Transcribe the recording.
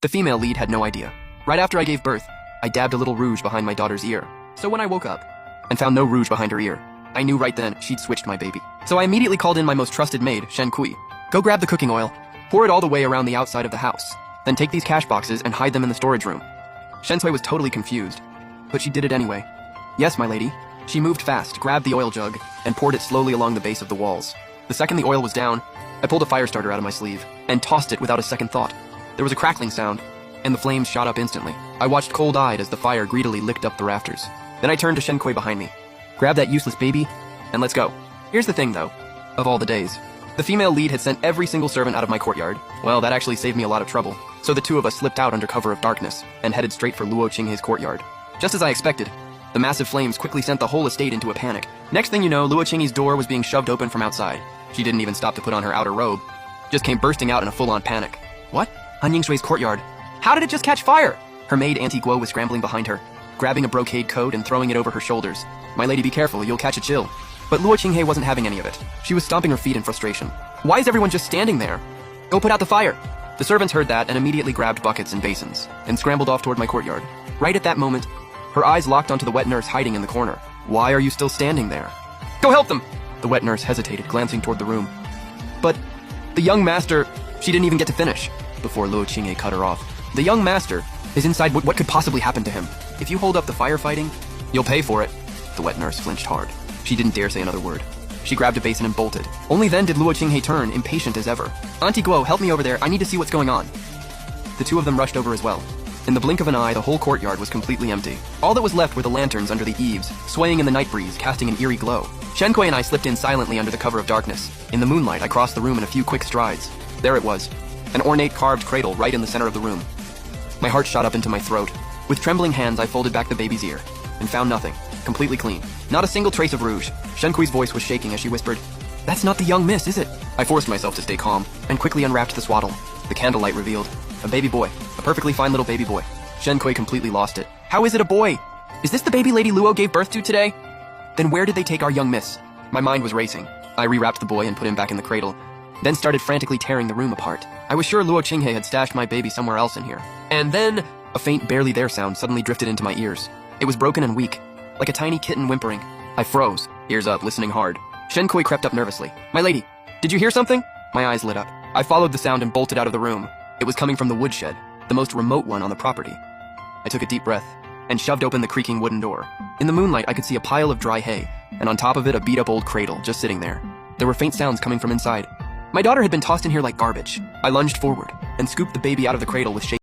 The female lead had no idea. Right after I gave birth, I dabbed a little rouge behind my daughter's ear. So when I woke up and found no rouge behind her ear, I knew right then she'd switched my baby. So I immediately called in my most trusted maid, Shen Kui. Go grab the cooking oil, pour it all the way around the outside of the house, then take these cash boxes and hide them in the storage room. Shen Kui was totally confused, but she did it anyway. Yes, my lady. She moved fast, grabbed the oil jug, and poured it slowly along the base of the walls. The second the oil was down, I pulled a fire starter out of my sleeve and tossed it without a second thought. There was a crackling sound, and the flames shot up instantly. I watched cold-eyed as the fire greedily licked up the rafters. Then I turned to Shen Kui behind me. Grab that useless baby, and let's go. Here's the thing, though. Of all the days, the female lead had sent every single servant out of my courtyard. Well, that actually saved me a lot of trouble. So the two of us slipped out under cover of darkness and headed straight for Luo Qinghei's courtyard. Just as I expected, the massive flames quickly sent the whole estate into a panic. Next thing you know, Luo Qinghei's door was being shoved open from outside. She didn't even stop to put on her outer robe, just came bursting out in a full-on panic. What? Han Yingshui's courtyard. How did it just catch fire? Her maid Auntie Guo was scrambling behind her, grabbing a brocade coat and throwing it over her shoulders. My lady, be careful, you'll catch a chill. But Luo Qinghei wasn't having any of it. She was stomping her feet in frustration. Why is everyone just standing there? Go put out the fire. The servants heard that and immediately grabbed buckets and basins and scrambled off toward my courtyard. Right at that moment, her eyes locked onto the wet nurse hiding in the corner. Why are you still standing there? Go help them! The wet nurse hesitated, glancing toward the room. But the young master, she didn't even get to finish before Luo Qinghei cut her off. The young master is inside. What could possibly happen to him? If you hold up the firefighting, you'll pay for it. The wet nurse flinched hard. She didn't dare say another word. She grabbed a basin and bolted. Only then did Luo Qinghei turn, impatient as ever. Auntie Guo, help me over there. I need to see what's going on. The two of them rushed over as well. In the blink of an eye, the whole courtyard was completely empty. All that was left were the lanterns under the eaves, swaying in the night breeze, casting an eerie glow. Shen Kui and I slipped in silently under the cover of darkness. In the moonlight, I crossed the room in a few quick strides. There it was, an ornate carved cradle right in the center of the room. My heart shot up into my throat. With trembling hands, I folded back the baby's ear and found nothing. Completely clean. Not a single trace of rouge. Shen Kui's voice was shaking as she whispered, "That's not the young miss, is it?" I forced myself to stay calm and quickly unwrapped the swaddle. The candlelight revealed a baby boy, a perfectly fine little baby boy. Shen Kui completely lost it. How is it a boy? Is this the baby Lady Luo gave birth to today? Then where did they take our young miss? My mind was racing. I rewrapped the boy and put him back in the cradle, then started frantically tearing the room apart. I was sure Luo Qinghei had stashed my baby somewhere else in here. And then a faint barely there sound suddenly drifted into my ears. It was broken and weak, like a tiny kitten whimpering. I froze, ears up, listening hard. Shen Kui crept up nervously. "My lady, did you hear something?" My eyes lit up. I followed the sound and bolted out of the room. It was coming from the woodshed, the most remote one on the property. I took a deep breath and shoved open the creaking wooden door. In the moonlight, I could see a pile of dry hay, and on top of it, a beat-up old cradle just sitting there. There were faint sounds coming from inside. My daughter had been tossed in here like garbage. I lunged forward and scooped the baby out of the cradle with shaking